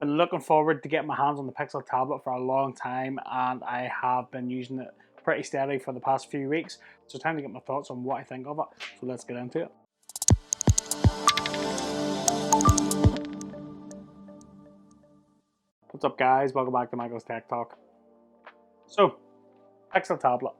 been looking forward to getting my hands on the Pixel tablet for a long time, and I have been using it pretty steady for the past few weeks. So time to get my thoughts on what I think of it. So let's get into it. What's up guys, welcome back to Michael's Tech Talk. So, Pixel tablet.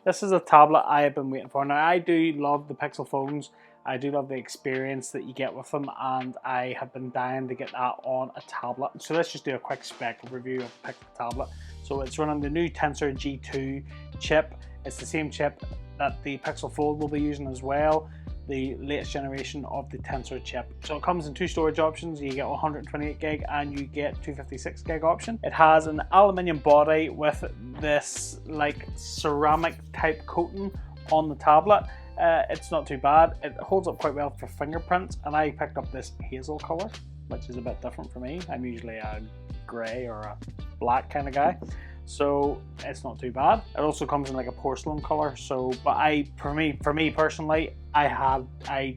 This is a tablet I have been waiting for. Now I do love the Pixel phones. I do love the experience that you get with them, and I have been dying to get that on a tablet. So let's just do a quick spec review of the Pixel tablet. So it's running the new Tensor G2 chip. It's the same chip that the Pixel Fold will be using as well, the latest generation of the Tensor chip. So it comes in two storage options. You get 128 gig and you get 256 gig option. It has an aluminium body with this like ceramic type coating on the tablet. It's not too bad. It holds up quite well for fingerprints, and I picked up this hazel color, which is a bit different for me. I'm usually a grey or a black kind of guy, so it's not too bad. It also comes in like a porcelain color. So, but for me personally, I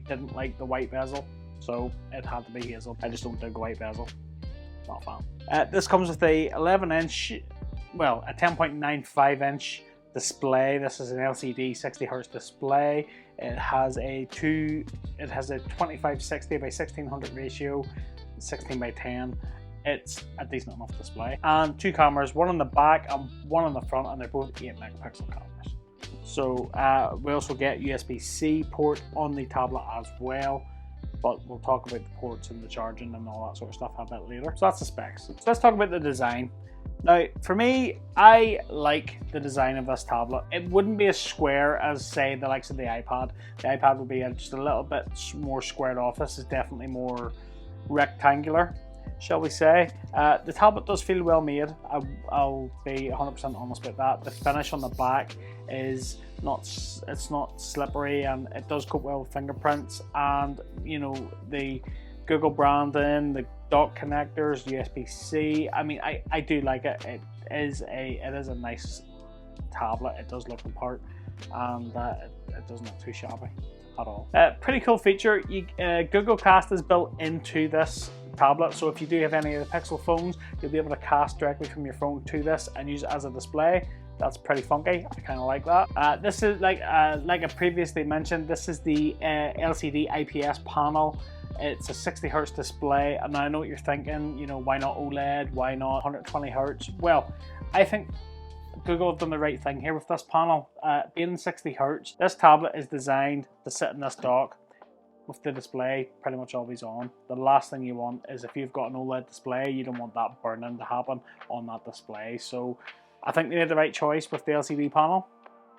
didn't like the white bezel, so it had to be hazel. I just don't dig white bezel. Not a fan. This comes with a 11-inch, well, a 10.95 inch display. This is an LCD 60 Hz display. It has a 2560 by 1600 ratio, 16:10. It's a decent enough display, and two cameras, one on the back and one on the front, and they're both 8 megapixel cameras. So we also get USB-C port on the tablet as well, but we'll talk about the ports and the charging and all that sort of stuff a bit later. So that's the specs. So let's talk about the design. Now, for me, I like the design of this tablet. It wouldn't be as square as, say, the likes of the iPad. The iPad would be just a little bit more squared off. This is definitely more rectangular, shall we say. The tablet does feel well made. I'll be 100% honest about that. The finish on the back is not slippery, and it does cope well with fingerprints, and you know, the Google branding, the dock connectors, USB-C. I mean, I do like it. It is a nice tablet. It does look the part, and it doesn't look too shabby at all. Pretty cool feature. Google Cast is built into this tablet, so if you do have any of the Pixel phones, you'll be able to cast directly from your phone to this and use it as a display. That's pretty funky. I kind of like that. This is like I previously mentioned, this is the LCD IPS panel. It's a 60 Hz display, and I know what you're thinking, you know, why not OLED? Why not 120 Hz? Well, I think Google have done the right thing here with this panel. Being 60 Hz, this tablet is designed to sit in this dock with the display pretty much always on. The last thing you want is, if you've got an OLED display, you don't want that burning to happen on that display. So I think they made the right choice with the LCD panel.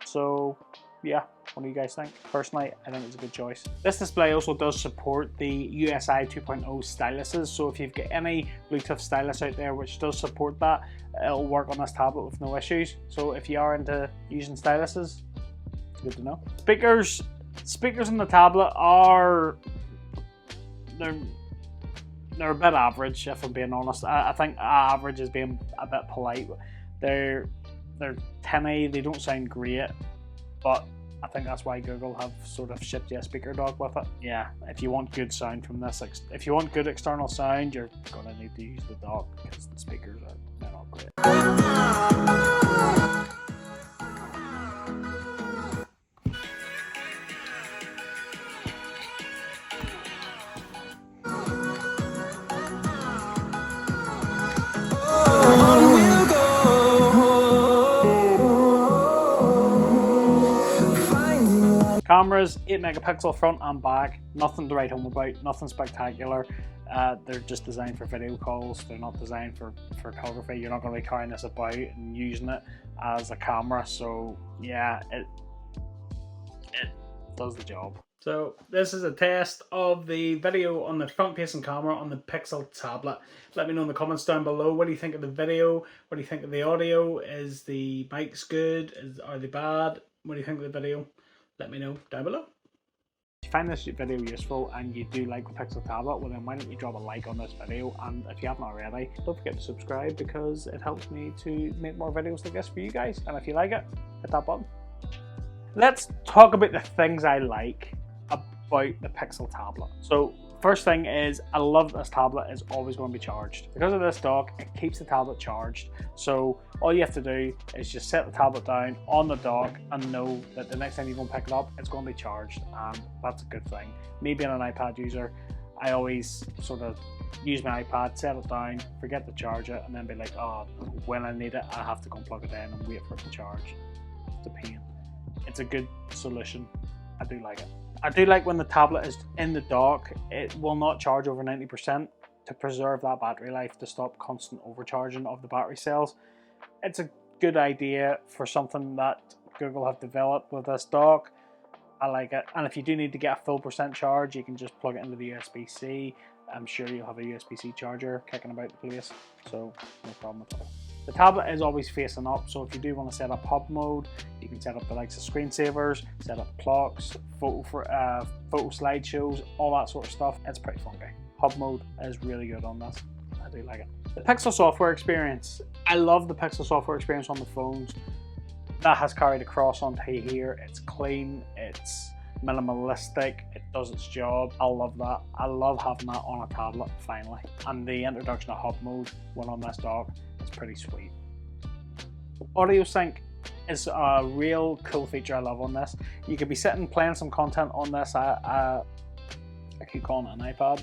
So yeah, what do you guys think? Personally, I think it's a good choice. This display also does support the USI 2.0 styluses, so if you've got any Bluetooth stylus out there which does support that, it'll work on this tablet with no issues. So if you are into using styluses, it's good to know. Speakers on the tablet are they're a bit average, if I'm being honest. I think average is being a bit polite. They're tinny, they don't sound great, but I think that's why Google have sort of shipped you a speaker dock with it. Yeah, if you want good sound from this, if you want good external sound, you're gonna need to use the dock, because the speakers they're not great. Cameras, 8 megapixel front and back, nothing to write home about, nothing spectacular. They're just designed for video calls, they're not designed for photography. You're not going to be carrying this about and using it as a camera, so yeah, it does the job. So this is a test of the video on the front facing camera on the Pixel tablet. Let me know in the comments down below, what do you think of the video? What do you think of the audio? Is the mics good? Are they bad? What do you think of the video? Let me know down below. If you find this video useful and you do like the Pixel tablet, well then why don't you drop a like on this video, and if you haven't already, don't forget to subscribe, because it helps me to make more videos like this for you guys. And if you like it, hit that button. Let's talk about the things I like about the Pixel tablet. So First thing is, I love this tablet is always going to be charged. Because of this dock, it keeps the tablet charged. So all you have to do is just set the tablet down on the dock and know that the next time you go and pick it up, it's going to be charged, and that's a good thing. Me being an iPad user, I always sort of use my iPad, set it down, forget to charge it, and then be like, oh, when I need it, I have to go and plug it in and wait for it to charge. It's a pain. It's a good solution. I do like it. I do like when the tablet is in the dock, it will not charge over 90% to preserve that battery life, to stop constant overcharging of the battery cells. It's a good idea for something that Google have developed with this dock. I like it. And if you do need to get a full percent charge, you can just plug it into the USB-C. I'm sure you'll have a USB-C charger kicking about the place, so no problem at all. The tablet is always facing up, so if you do want to set up hub mode, you can set up the likes of screensavers, set up clocks, photo slideshows, all that sort of stuff. It's pretty funky. Hub mode is really good on this. I do like it. The Pixel software experience. I love the Pixel software experience on the phones. That has carried across onto here. It's clean, it's minimalistic, it does its job. I love that. I love having that on a tablet finally. And the introduction of hub mode when on this dock is pretty sweet. Audio sync is a real cool feature I love on this. You could be sitting playing some content on this. I keep calling it an iPad.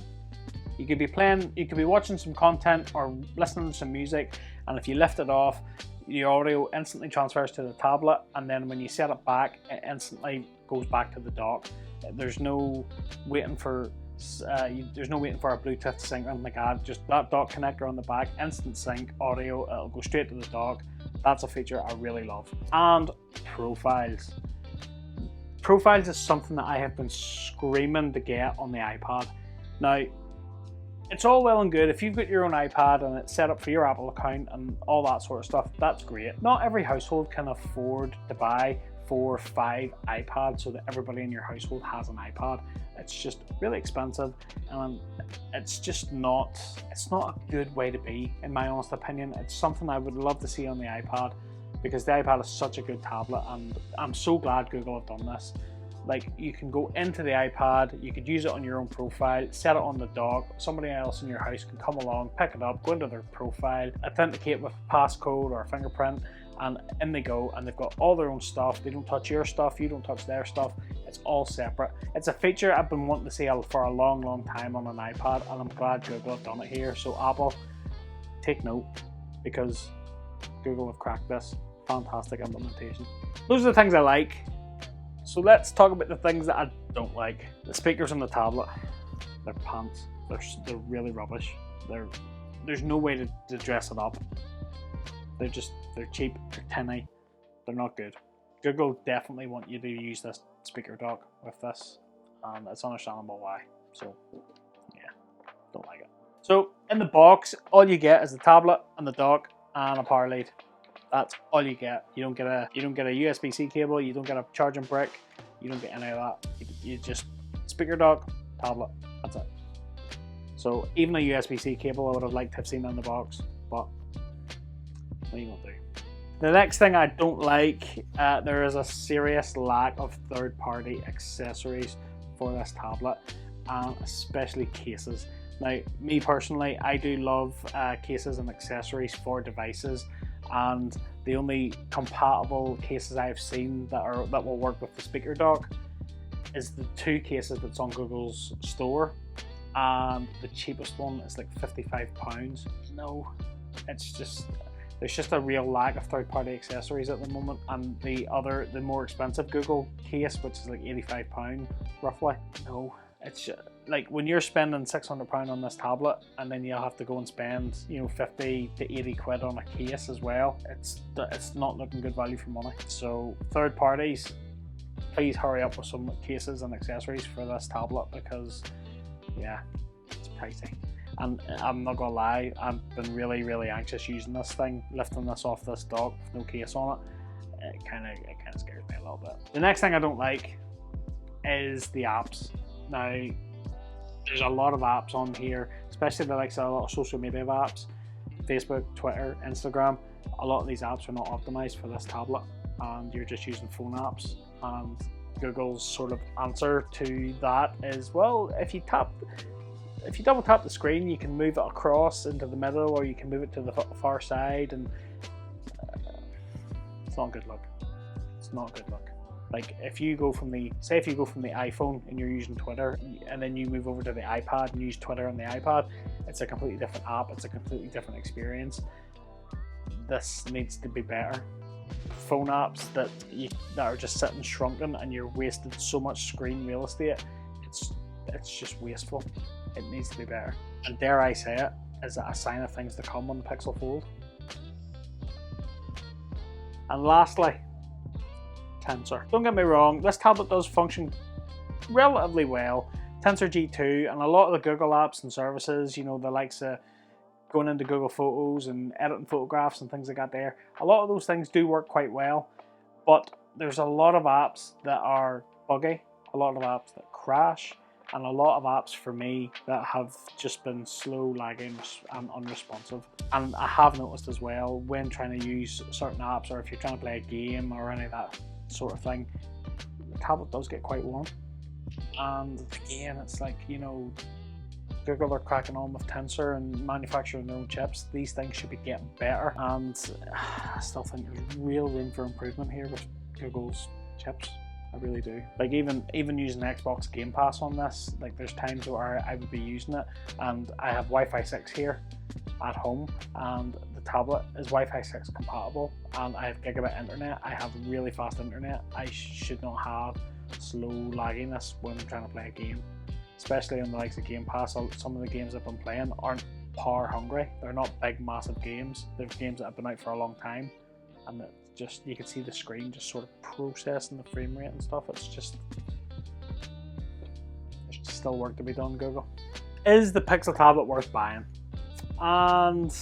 You could be watching some content or listening to some music, and if you lift it off, your audio instantly transfers to the tablet, and then when you set it back, it instantly goes back to the dock. There's no waiting for a Bluetooth sync or anything like that. Just that dock connector on the back, instant sync audio. It'll go straight to the dock. That's a feature I really love. And profiles. Profiles is something that I have been screaming to get on the iPad. Now, it's all well and good if you've got your own iPad and it's set up for your Apple account and all that sort of stuff. That's great. Not every household can afford to buy 4 or 5 iPads so that everybody in your household has an iPad. It's just really expensive, and it's just not a good way to be, in my honest opinion. It's something I would love to see on the iPad, because the iPad is such a good tablet, and I'm so glad Google have done this. Like, you can go into the iPad, you could use it on your own profile, set it on the dock, somebody else in your house can come along, pick it up, go into their profile, authenticate with a passcode or a fingerprint, and in they go, and they've got all their own stuff. They don't touch your stuff, you don't touch their stuff. It's all separate. It's a feature I've been wanting to see for a long time on an iPad, and I'm glad Google have done it here. So Apple, take note, because Google have cracked this. Fantastic implementation. Those are the things I like. So let's talk about the things that I don't like. The speakers on the tablet, they're pants. They're really rubbish. There's no way to dress it up. They're cheap, they're tinny, they're not good. Google definitely want you to use this speaker dock with this, and it's understandable why. So yeah, don't like it. So in the box, all you get is the tablet and the dock and a power lead. That's all you get. You don't get a USB-C cable. You don't get a charging brick. You don't get any of that. You just speaker dock, tablet. That's it. So even a USB-C cable, I would have liked to have seen in the box, but what are you gonna do? The next thing I don't like, there is a serious lack of third-party accessories for this tablet, and especially cases. Now, me personally, I do love cases and accessories for devices, and the only compatible cases I've seen that will work with the speaker dock is the 2 cases that's on Google's store, and the cheapest one is like £55. No, there's just a real lack of third-party accessories at the moment, and the more expensive Google case, which is like £85 roughly. No, it's just, like, when you're spending £600 on this tablet, and then you'll have to go and spend 50 to 80 quid on a case as well. It's not looking good value for money. So third parties, please hurry up with some cases and accessories for this tablet, because yeah, it's pricey. And I'm not gonna lie, I've been really anxious using this thing, lifting this off this dock with no case on it. It kind of scares me a little bit. The next thing I don't like is the apps. Now, there's a lot of apps on here, especially the likes of a lot of social media apps, Facebook, Twitter, Instagram. A lot of these apps are not optimized for this tablet, and you're just using phone apps. And Google's sort of answer to that is, well, if you tap if you double tap the screen, you can move it across into the middle, or you can move it to the far side, and it's not a good look. It's not a good look. Like if you go from the, say if you go from the iPhone and you're using Twitter, and then you move over to the iPad and use Twitter on the iPad, it's a completely different app, it's a completely different experience. This needs to be better. Phone apps that are just sitting shrunken and you're wasted so much screen real estate, it's just wasteful. It needs to be better. And dare I say it, is that a sign of things to come on the Pixel Fold? And lastly, Tensor. Don't get me wrong, this tablet does function relatively well. Tensor G2 and a lot of the Google apps and services, you know, the likes of going into Google Photos and editing photographs and things like that there, a lot of those things do work quite well, but there's a lot of apps that are buggy, a lot of apps that crash, and a lot of apps for me that have just been slow, lagging and unresponsive. And I have noticed as well, when trying to use certain apps, or if you're trying to play a game or any of that sort of thing, the tablet does get quite warm. And again, it's like, you know, Google are cracking on with Tensor and manufacturing their own chips. These things should be getting better, and I still think there's real room for improvement here with Google's chips. I really do. Like even using Xbox Game Pass on this, like there's times where I would be using it, and I have Wi-Fi 6 here at home, and the tablet is Wi-Fi 6 compatible, and I have gigabit internet. I have really fast internet. I should not have slow lagginess when I'm trying to play a game. Especially on the likes of Game Pass, some of the games I've been playing aren't power hungry. They're not big, massive games. They're games that have been out for a long time, and it's just, you can see the screen just sort of processing the frame rate and stuff. It's just, there's still work to be done, Google. Is the Pixel tablet worth buying? And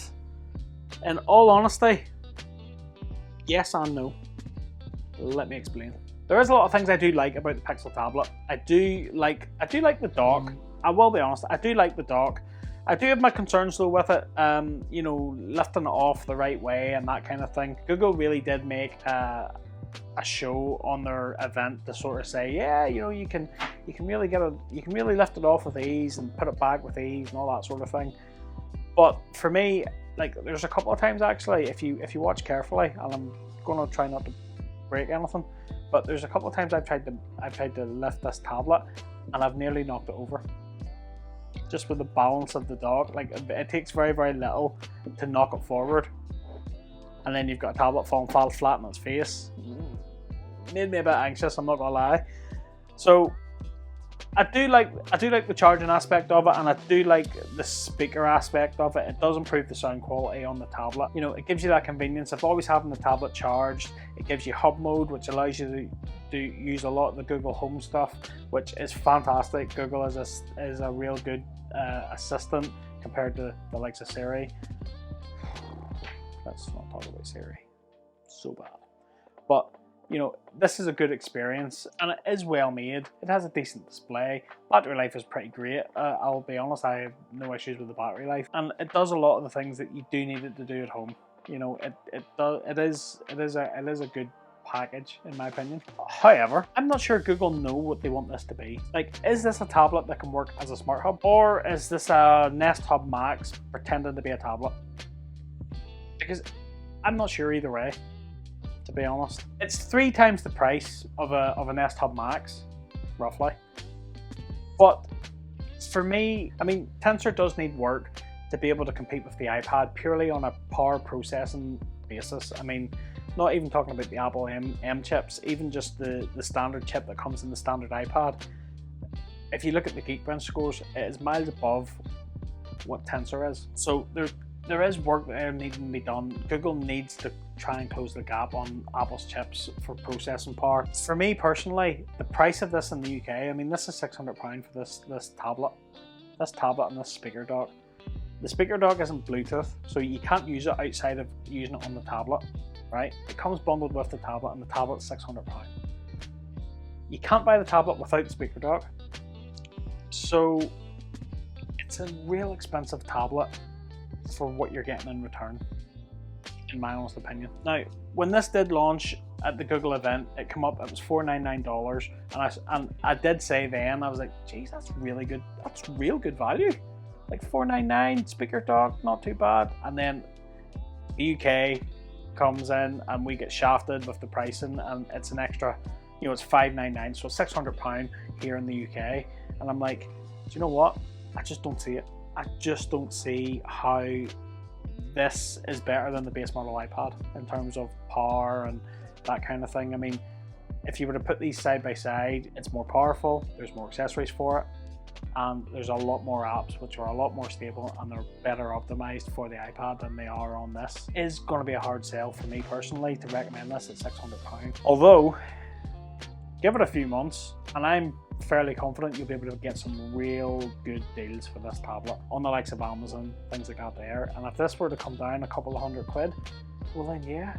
in all honesty, yes and no. Let me explain. There is a lot of things I do like about the Pixel tablet. I do like the dock. I will be honest, I do like the dock. I do have my concerns though with it, you know, lifting it off the right way and that kind of thing. Google really did make a show on their event to sort of say, yeah, you know, you can really lift it off with ease and put it back with ease and all that sort of thing. But for me, like, there's a couple of times actually, if you watch carefully, and I'm gonna try not to break anything, but there's a couple of times I've tried to lift this tablet and I've nearly knocked it over. Just with the balance of the dock, like it takes very, very little to knock it forward, and then you've got a tablet falling flat on its face. Made me a bit anxious, I'm not gonna lie. So I do like the charging aspect of it, and I do like the speaker aspect of it. It does improve the sound quality on the tablet. You know, it gives you that convenience of always having the tablet charged. It gives you hub mode, which allows you to use a lot of the Google Home stuff, which is fantastic. Google is a real good assistant compared to the likes of Siri. Let's not talk about Siri. So bad. But you know, this is a good experience, and it is well made. It has a decent display. Battery life is pretty great. I'll be honest, I have no issues with the battery life, and it does a lot of the things that you do need it to do at home. You know, it is a good package in my opinion. However, I'm not sure Google know what they want this to be. Like, is this a tablet that can work as a smart hub, or is this a Nest Hub Max pretending to be a tablet? Because I'm not sure either way, to be honest. It's 3 times the price of a Nest Hub Max, roughly. But for me, I mean, Tensor does need work to be able to compete with the iPad purely on a power processing basis. I mean, not even talking about the Apple M chips, even just the standard chip that comes in the standard iPad. If you look at the Geekbench scores, it is miles above what Tensor is. So there is work there needing to be done. Google needs to try and close the gap on Apple's chips for processing power. For me personally, the price of this in the UK, I mean, this is £600 for this tablet. This tablet and this speaker dock. The speaker dock isn't Bluetooth, so you can't use it outside of using it on the tablet, right? It comes bundled with the tablet, and the tablet's £600. You can't buy the tablet without the speaker dock. So it's a real expensive tablet for what you're getting in return, in my honest opinion. Now, when this did launch at the Google event, it came up, it was $499, and I did say then, I was like, geez, that's really good, that's real good value. like $499, speaker dock, not too bad. And then the UK comes in and we get shafted with the pricing, and it's an extra, you know, it's $599, so £600 here in the UK. And I'm like, do you know what? I just don't see it. I just don't see how this is better than the base model iPad in terms of power and that kind of thing. I mean, if you were to put these side by side, it's more powerful, there's more accessories for it, and there's a lot more apps which are a lot more stable and they're better optimized for the iPad than they are on this. It is going to be a hard sell for me personally to recommend this at £600. Although, give it a few months and I'm fairly confident you'll be able to get some real good deals for this tablet on the likes of Amazon, things like that there. And if this were to come down a couple of £100, well then yeah,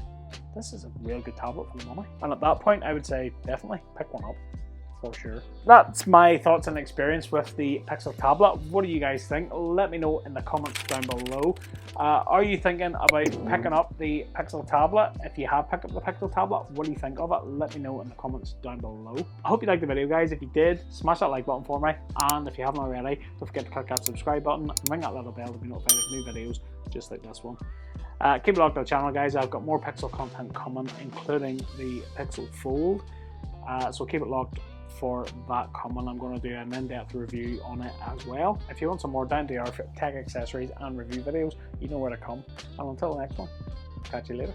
this is a real good tablet for the money. And at that point I would say definitely pick one up for sure. That's my thoughts and experience with the Pixel tablet. What do you guys think? Let me know in the comments down below. Are you thinking about picking up the Pixel tablet? If you have picked up the Pixel tablet, what do you think of it? Let me know in the comments down below. I hope you liked the video, guys. If you did, smash that like button for me, and if you haven't already, don't forget to click that subscribe button and ring that little bell to be notified of new videos just like this one. Keep it locked on the channel, guys. I've got more Pixel content coming, including the Pixel Fold, so keep it locked for that coming. I'm going to do an in-depth review on it as well. If you want some more down-to-earth tech accessories and review videos, you know where to come. And until the next one, catch you later.